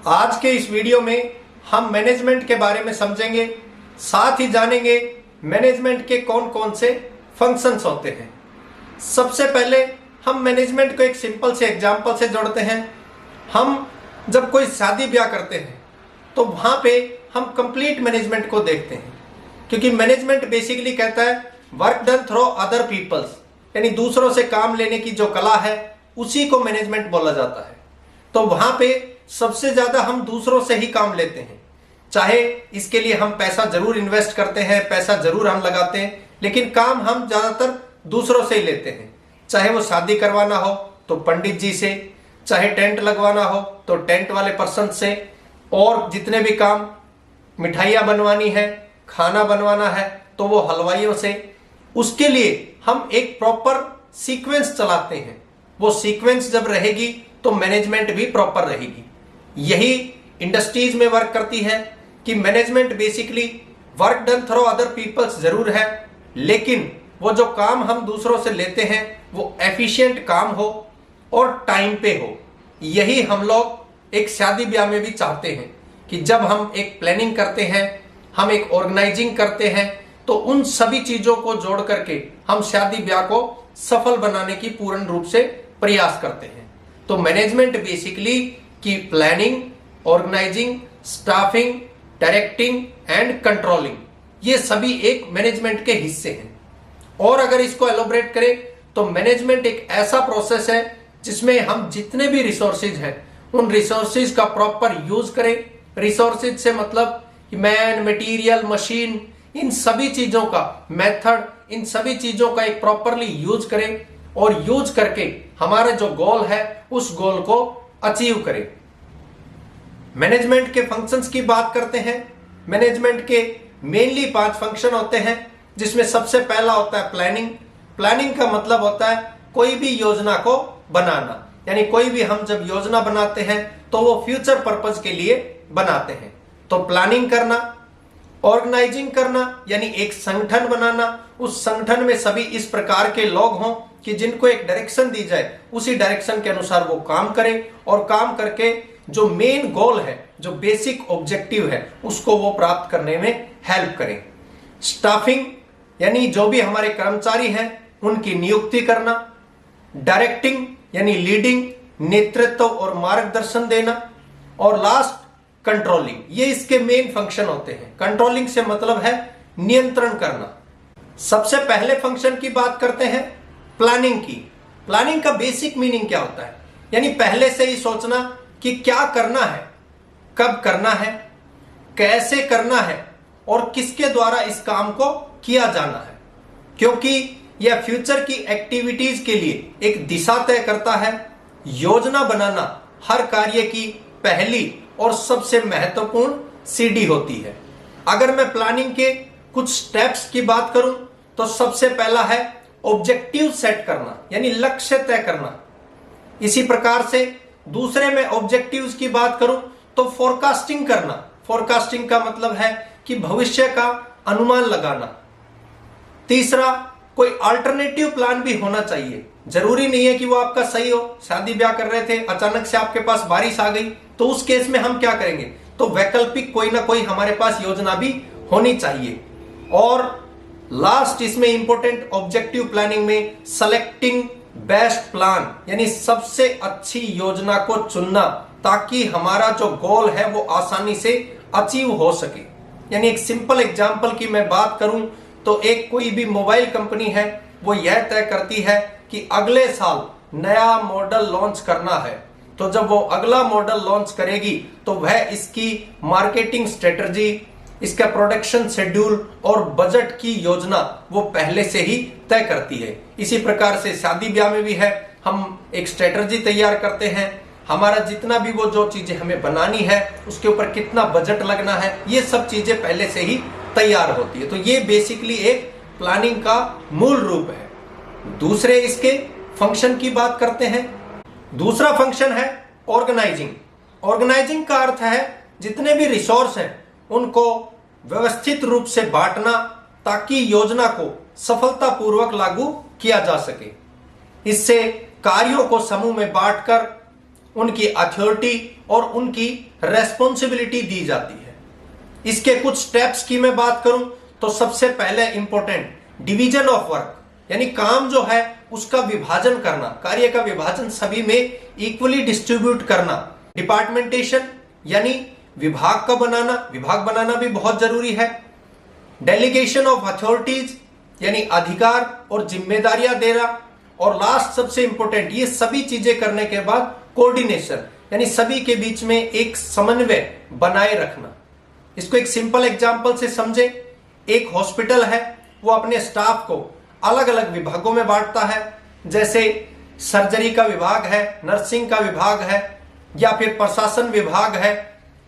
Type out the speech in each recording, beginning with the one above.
आज के इस वीडियो में हम मैनेजमेंट के बारे में समझेंगे, साथ ही जानेंगे मैनेजमेंट के कौन कौन से फंक्शंस होते हैं। सबसे पहले हम मैनेजमेंट को एक सिंपल से एग्जांपल से जोड़ते हैं। हम जब कोई शादी ब्याह करते हैं तो वहाँ पे हम कंप्लीट मैनेजमेंट को देखते हैं, क्योंकि मैनेजमेंट बेसिकली कहता है work done through other peoples, यानी दूसरों से काम लेने की जो कला है उसी को मैनेजमेंट बोला जाता है। तो वहाँ पे सबसे ज्यादा हम दूसरों से ही काम लेते हैं, चाहे इसके लिए हम पैसा जरूर इन्वेस्ट करते हैं, पैसा जरूर हम लगाते हैं, लेकिन काम हम ज्यादातर दूसरों से ही लेते हैं। चाहे वो शादी करवाना हो तो पंडित जी से, चाहे टेंट लगवाना हो तो टेंट वाले पर्सन से, और जितने भी काम मिठाइयाँ बनवानी है, खाना बनवाना है तो वो हलवाइयों से। उसके लिए हम एक प्रॉपर सीक्वेंस चलाते हैं। वो सीक्वेंस जब रहेगी तो मैनेजमेंट भी प्रॉपर रहेगी। यही इंडस्ट्रीज में वर्क करती है कि management basically work done through other peoples जरूर है, लेकिन वो जो काम हम दूसरों से लेते हैं वो एफिशिएंट काम हो और टाइम पे हो। यही हम लोग एक शादी ब्याह में भी चाहते हैं कि जब हम एक प्लानिंग करते हैं, हम एक ऑर्गेनाइजिंग करते हैं, तो उन सभी चीजों को जोड़ करके हम शादी ब्याह को सफल बनाने की पूर्ण रूप से प्रयास करते हैं। तो मैनेजमेंट बेसिकली की planning, organizing, staffing, directing and controlling, ये सभी एक मैनेजमेंट के हिस्से हैं। और अगर इसको एलोबरेट करें तो मैनेजमेंट एक ऐसा प्रोसेस है जिसमें हम जितने भी रिसोर्सेज हैं उन रिसोर्सेज का प्रॉपर यूज करें। रिसोर्सेज से मतलब मैन, मटेरियल, मशीन, इन सभी चीजों का मेथड, इन सभी चीजों का एक प्रॉपरली यूज करें और यूज करके हमारा जो गोल है उस गोल को अचीव करें। मैनेजमेंट के फंक्शंस की बात करते हैं। मैनेजमेंट के मेनली 5 फंक्शन होते हैं, जिसमें सबसे पहला होता है प्लानिंग। प्लानिंग का मतलब होता है कोई भी योजना को बनाना, यानी कोई भी हम जब योजना बनाते हैं तो वो फ्यूचर पर्पज के लिए बनाते हैं। तो प्लानिंग करना, ऑर्गेनाइजिंग करना यानी एक संगठन बनाना, उस संगठन में सभी इस प्रकार के लोग हों कि जिनको एक डायरेक्शन दी जाए, उसी डायरेक्शन के अनुसार वो काम करें और काम करके जो मेन गोल है, जो बेसिक ऑब्जेक्टिव है, उसको वो प्राप्त करने में हेल्प करें। स्टाफिंग यानी जो भी हमारे कर्मचारी हैं उनकी नियुक्ति करना। डायरेक्टिंग यानी लीडिंग, नेतृत्व और मार्गदर्शन देना। और लास्ट कंट्रोलिंग, ये इसके मेन फंक्शन होते हैं। कंट्रोलिंग से मतलब है नियंत्रण करना। सबसे पहले फंक्शन की बात करते हैं प्लानिंग की। प्लानिंग का बेसिक मीनिंग क्या होता है, यानी पहले से ही सोचना कि क्या करना है, कब करना है, कैसे करना है और किसके द्वारा इस काम को किया जाना है, क्योंकि यह फ्यूचर की एक्टिविटीज के लिए एक दिशा तय करता है। योजना बनाना हर कार्य की पहली और सबसे महत्वपूर्ण सीढ़ी होती है। अगर मैं प्लानिंग के कुछ स्टेप्स की बात करूं तो सबसे पहला है ऑब्जेक्टिव सेट करना, यानी लक्ष्य तय करना। इसी प्रकार से दूसरे में ऑब्जेक्टिव्स की बात करूं तो फोरकास्टिंग करना। फोरकास्टिंग का मतलब है कि भविष्य का अनुमान लगाना। तीसरा, कोई अल्टरनेटिव प्लान भी होना चाहिए। जरूरी नहीं है कि वो आपका सही हो। शादी ब्याह कर रहे थे, अचानक से आपके पास बारिश आ गई, तो उस केस में हम क्या करेंगे? तो वैकल्पिक कोई ना कोई हमारे पास योजना भी होनी चाहिए। और लास्ट इसमें इंपॉर्टेंट ऑब्जेक्टिव प्लानिंग में सेलेक्टिंग बेस्ट प्लान, यानी सबसे अच्छी योजना को चुनना, ताकि हमारा जो गोल है वो आसानी से अचीव हो सके। यानी एक सिंपल एग्जांपल की मैं बात करूं तो एक कोई भी मोबाइल कंपनी है, वो यह तय करती है कि अगले साल नया मॉडल लॉन्च करना है। तो जब वो अगला मॉडल लॉन्च करेगी तो वह इसकी मार्केटिंग स्ट्रेटजी, इसका प्रोडक्शन शेड्यूल और बजट की योजना वो पहले से ही तय करती है। इसी प्रकार से शादी ब्याह में भी है, हम एक स्ट्रेटजी तैयार करते हैं। हमारा जितना भी वो जो चीजें हमें बनानी है उसके ऊपर कितना बजट लगना है, ये सब चीजें पहले से ही तैयार होती है। तो ये बेसिकली एक प्लानिंग का मूल रूप है। दूसरे इसके फंक्शन की बात करते हैं। दूसरा फंक्शन है ऑर्गेनाइजिंग। ऑर्गेनाइजिंग का अर्थ है जितने भी रिसोर्स हैं उनको व्यवस्थित रूप से बांटना, ताकि योजना को सफलतापूर्वक लागू किया जा सके। इससे कार्यों को समूह में बांटकर उनकी अथॉरिटी और उनकी रेस्पॉन्सिबिलिटी दी जाती है। इसके कुछ स्टेप्स की मैं बात करूं तो सबसे पहले इंपॉर्टेंट डिवीजन ऑफ वर्क, यानी काम जो है उसका विभाजन करना, कार्य का विभाजन सभी में इक्वली डिस्ट्रीब्यूट करना। डिपार्टमेंटेशन यानी विभाग बनाना भी बहुत जरूरी है। डेलीगेशन ऑफ अथॉरिटीज यानी अधिकार और जिम्मेदारियां देना। और लास्ट सबसे इंपॉर्टेंट, ये सभी चीजें करने के बाद कोऑर्डिनेशन यानी सभी के बीच में एक समन्वय बनाए रखना। इसको एक सिंपल एग्जांपल से समझे। एक हॉस्पिटल है, वो अपने स्टाफ को अलग अलग विभागों में बांटता है, जैसे सर्जरी का विभाग है, नर्सिंग का विभाग है या फिर प्रशासन विभाग है,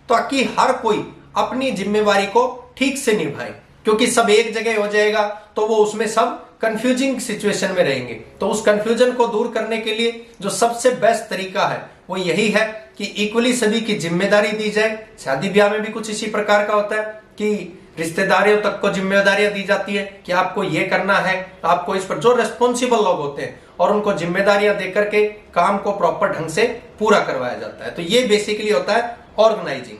ताकि हर कोई अपनी जिम्मेवारी को ठीक से निभाए। क्योंकि सब एक जगह हो जाएगा तो वो उसमें सब कंफ्यूजिंग सिचुएशन में रहेंगे। तो उस कंफ्यूजन को दूर करने के लिए जो सबसे बेस्ट तरीका है वो यही है कि इक्वली सभी की जिम्मेदारी दी जाए। शादी ब्याह में भी कुछ इसी प्रकार का होता है कि रिश्तेदारियों तक को जिम्मेदारियां दी जाती है कि आपको ये करना है, आपको इस पर, जो रेस्पॉन्सिबल लोग होते हैं, और उनको जिम्मेदारियां देकर के काम को प्रॉपर ढंग से पूरा करवाया जाता है। तो ये बेसिकली होता है ऑर्गेनाइजिंग।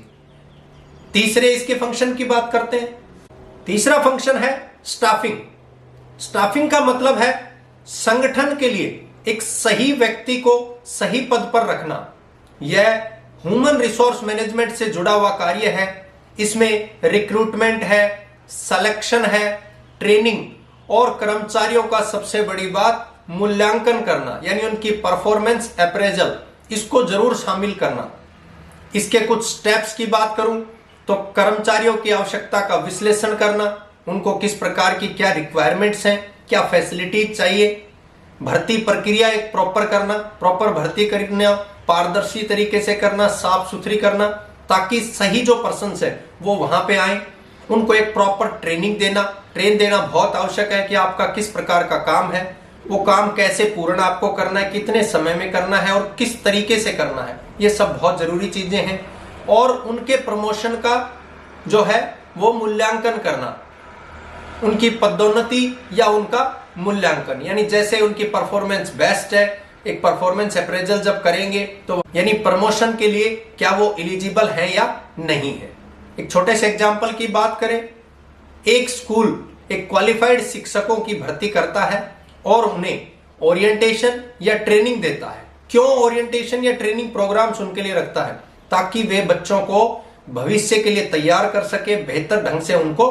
तीसरे इसके फंक्शन की बात करते हैं। तीसरा फंक्शन है स्टाफिंग। स्टाफिंग का मतलब है संगठन के लिए एक सही व्यक्ति को सही पद पर रखना। यह ह्यूमन रिसोर्स मैनेजमेंट से जुड़ा हुआ कार्य है। इसमें रिक्रूटमेंट है, सिलेक्शन है, ट्रेनिंग और कर्मचारियों का सबसे बड़ी बात मूल्यांकन करना, यानी उनकी परफॉर्मेंस अप्रेजल, इसको जरूर शामिल करना। इसके कुछ स्टेप्स की बात करूं तो कर्मचारियों की आवश्यकता का विश्लेषण करना, उनको किस प्रकार की क्या रिक्वायरमेंट्स हैं, क्या फैसिलिटीज चाहिए, भर्ती प्रक्रिया एक प्रॉपर करना, प्रॉपर भर्ती करना, पारदर्शी तरीके से करना, साफ सुथरी करना, ताकि सही जो पर्सन्स है वो वहां पे आए। उनको एक प्रॉपर ट्रेनिंग देना, ट्रेन देना बहुत आवश्यक है कि आपका किस प्रकार का काम है, वो काम कैसे पूर्ण आपको करना है, कितने समय में करना है और किस तरीके से करना है। ये सब बहुत जरूरी चीजें हैं। और उनके प्रमोशन का जो है वो मूल्यांकन करना, उनकी पदोन्नति या उनका मूल्यांकन, यानी जैसे उनकी परफॉर्मेंस बेस्ट है, एक परफॉर्मेंस अप्रेजल जब करेंगे तो यानी प्रमोशन के लिए क्या वो एलिजिबल है या नहीं है। एक छोटे से एग्जांपल की बात करें, एक स्कूल एक क्वालिफाइड शिक्षकों की भर्ती करता है और उन्हें ओरिएंटेशन या ट्रेनिंग देता है। क्यों ओरिएंटेशन या ट्रेनिंग प्रोग्राम्स उनके लिए रखता है? ताकि वे बच्चों को भविष्य के लिए तैयार कर सके, बेहतर ढंग से उनको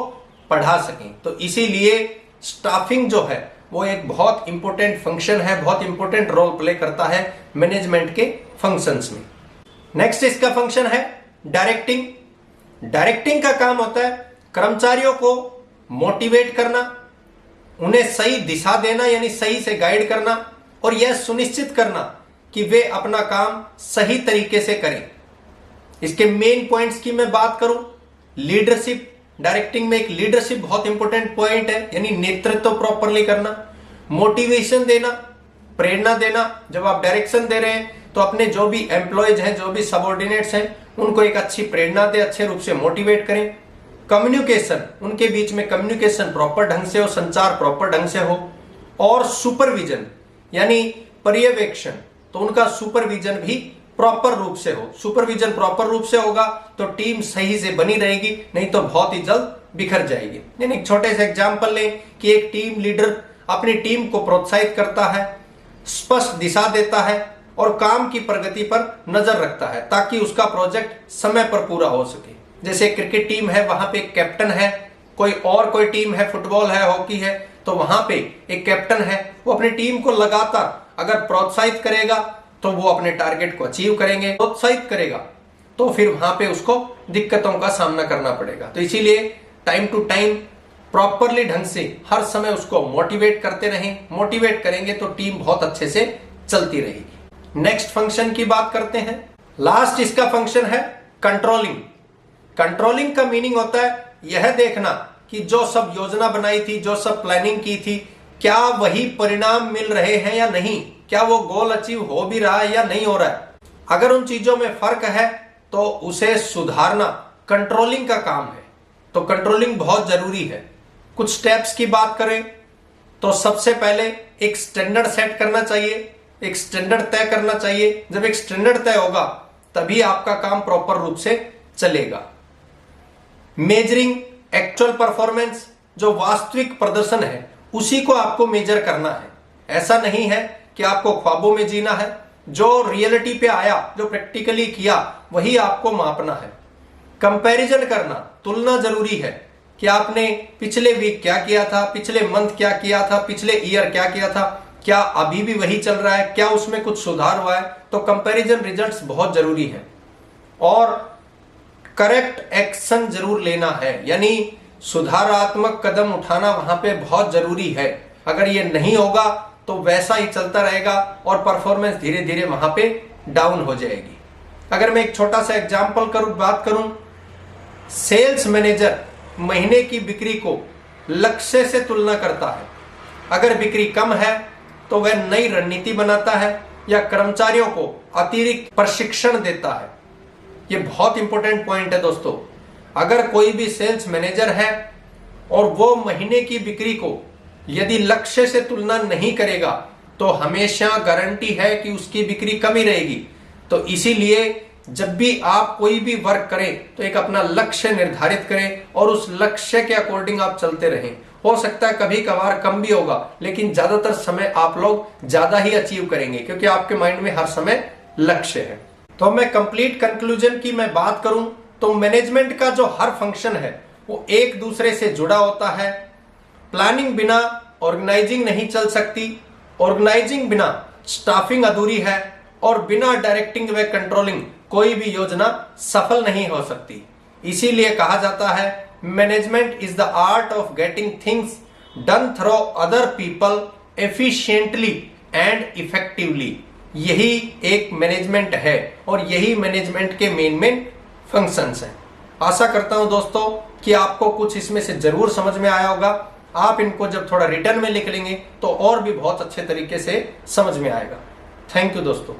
पढ़ा सकें। तो इसीलिए स्टाफिंग जो है वो एक बहुत इंपॉर्टेंट फंक्शन है, बहुत इंपॉर्टेंट रोल प्ले करता है मैनेजमेंट के फंक्शंस में। नेक्स्ट इसका फंक्शन है डायरेक्टिंग। डायरेक्टिंग का काम होता है कर्मचारियों को मोटिवेट करना, उन्हें सही दिशा देना यानी सही से गाइड करना, और यह सुनिश्चित करना कि वे अपना काम सही तरीके से करें। इसके मेन पॉइंट्स की मैं बात करूं, लीडरशिप। डायरेक्टिंग में एक लीडरशिप बहुत इंपॉर्टेंट पॉइंट है, यानी नेतृत्व प्रॉपरली करना, मोटिवेशन देना, प्रेरणा देना। जब आप डायरेक्शन दे रहे हैं तो अपने जो भी एम्प्लॉयज हैं, जो भी सबऑर्डिनेट्स हैं, उनको एक अच्छी प्रेरणा दे, अच्छे रूप से मोटिवेट करें। कम्युनिकेशन, उनके बीच में कम्युनिकेशन प्रॉपर ढंग से हो, संचार प्रॉपर ढंग से हो। और सुपरविजन यानी पर्यवेक्षण, तो उनका सुपरविजन भी प्रॉपर रूप से हो। सुपरविजन प्रॉपर रूप से होगा तो टीम सही से बनी रहेगी, नहीं तो बहुत ही जल्द बिखर जाएगी। यानी एक छोटे से एग्जांपल लें कि एक टीम लीडर अपनी टीम को प्रोत्साहित करता है, स्पष्ट दिशा देता है और काम की प्रगति पर नजर रखता है ताकि उसका प्रोजेक्ट समय पर पूरा हो सके। जैसे क्रिकेट टीम है, वहां पे एक कैप्टन है, कोई टीम है, फुटबॉल है, हॉकी है, तो वहां पे एक कैप्टन है, वो अपनी टीम को लगातार अगर प्रोत्साहित करेगा तो वो अपने टारगेट को अचीव करेंगे। प्रोत्साहित करेगा तो फिर वहां पे उसको दिक्कतों का सामना करना पड़ेगा। तो इसीलिए टाइम टू टाइम प्रॉपरली ढंग से हर समय उसको मोटिवेट करते रहें। मोटिवेट करेंगे तो टीम बहुत अच्छे से चलती रहेगी। नेक्स्ट फंक्शन की बात करते हैं। लास्ट इसका फंक्शन है कंट्रोलिंग। कंट्रोलिंग का मीनिंग होता है यह देखना कि जो सब योजना बनाई थी, जो सब प्लानिंग की थी, क्या वही परिणाम मिल रहे हैं या नहीं, क्या वो गोल अचीव हो भी रहा है या नहीं हो रहा है। अगर उन चीजों में फर्क है तो उसे सुधारना कंट्रोलिंग का काम है। तो कंट्रोलिंग बहुत जरूरी है। कुछ स्टेप्स की बात करें तो सबसे पहले एक स्टैंडर्ड सेट करना चाहिए एक स्टैंडर्ड तय करना चाहिए। जब एक स्टैंडर्ड तय होगा तभी आपका काम प्रॉपर रूप से चलेगा। मेजरिंग एक्चुअल परफॉर्मेंस, जो वास्तविक प्रदर्शन है उसी को आपको मेजर करना है। ऐसा नहीं है कि आपको ख्वाबों में जीना है, जो रियलिटी पे आया, जो प्रैक्टिकली किया वही आपको मापना है। कंपैरिजन करना, तुलना जरूरी है कि आपने पिछले वीक क्या किया था, पिछले मंथ क्या किया था, पिछले ईयर क्या किया था, क्या अभी भी वही चल रहा है, क्या उसमें कुछ सुधार हुआ है। तो कंपैरिजन रिजल्ट्स बहुत जरूरी है। और करेक्ट एक्शन जरूर लेना है, यानी सुधारात्मक कदम उठाना वहां पे बहुत जरूरी है। अगर ये नहीं होगा तो वैसा ही चलता रहेगा और परफॉर्मेंस धीरे धीरे वहां पे डाउन हो जाएगी। अगर मैं एक छोटा सा एग्जांपल बात करूं, सेल्स मैनेजर महीने की बिक्री को लक्ष्य से तुलना करता है। अगर बिक्री कम है तो वह नई रणनीति बनाता है या कर्मचारियों को अतिरिक्त प्रशिक्षण देता है। यह बहुत इंपॉर्टेंट पॉइंट है दोस्तों। अगर कोई भी सेल्स मैनेजर है और वो महीने की बिक्री को यदि लक्ष्य से तुलना नहीं करेगा तो हमेशा गारंटी है कि उसकी बिक्री कम ही रहेगी। तो इसीलिए जब भी आप कोई भी वर्क करें तो एक अपना लक्ष्य निर्धारित करें और उस लक्ष्य के अकॉर्डिंग आप चलते रहें। हो सकता है कभी कभार कम भी होगा, लेकिन ज्यादातर समय आप लोग ज्यादा ही अचीव करेंगे क्योंकि आपके माइंड में हर समय लक्ष्य है। तो मैं कंप्लीट कंक्लूजन की मैं बात करूं तो मैनेजमेंट का जो हर फंक्शन है वो एक दूसरे से जुड़ा होता है। प्लानिंग बिना ऑर्गेनाइजिंग नहीं चल सकती, ऑर्गेनाइजिंग बिना स्टाफिंग अधूरी है और बिना डायरेक्टिंग व कंट्रोलिंग कोई भी योजना सफल नहीं हो सकती। इसीलिए कहा जाता है management is the art of getting things done through other people efficiently and effectively. यही एक मैनेजमेंट है और यही मैनेजमेंट के मेन फंक्शंस हैं। आशा करता हूं दोस्तों कि आपको कुछ इसमें से जरूर समझ में आया होगा। आप इनको जब थोड़ा रिटर्न में लिख लेंगे तो और भी बहुत अच्छे तरीके से समझ में आएगा। थैंक यू दोस्तों।